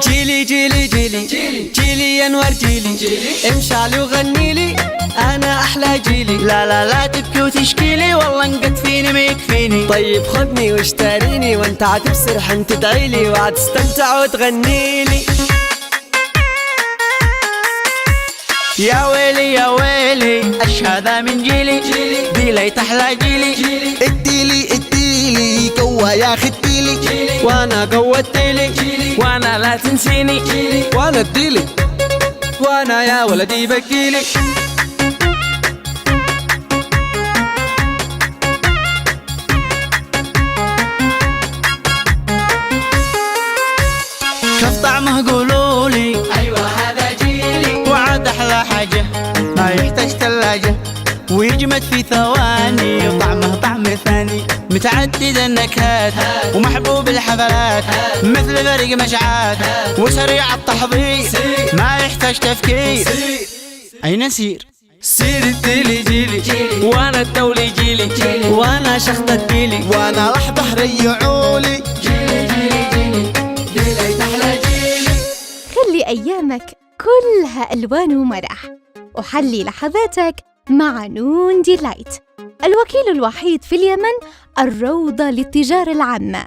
جيلي جيلي جيلي جيلي يا نوار جيلي امشعلي وغنيلي انا احلى جيلي. لا لا لا تبكي وتشكيلي والله انقد فيني ما يكفيني. طيب خدني واشتريني وانت عتبسرح انت تدعيلي وعتستمتع وتغنيلي. يا ويلي يا ويلي اش هذا من جيلي دي ليت احلى جيلي. اديلي اديلي قوة يا اخي اديلي وانا قوتيلي وانا لا تنسيني وانا اديلي وانا يا ولدي بكيلي. كيف طعمه قولولي ايوه هذا جيلي وعاد احلى حاجة ما يحتاج ثلاجة ويجمد في ثواني وطعمه طعم ثاني متعدد النكهات ومحبوب الحفلات مثل فريق مشعات وسريع التحضير ما يحتاج تفكير. أين سير التيلي جيلي وانا التولي جيلي وانا شخط الديلي وانا لحظة ريعولي. خلي أيامك كلها ألوان ومرح وحلي لحظاتك مع نون ديلايت، الوكيل الوحيد في اليمن الروضة للتجارة العامة.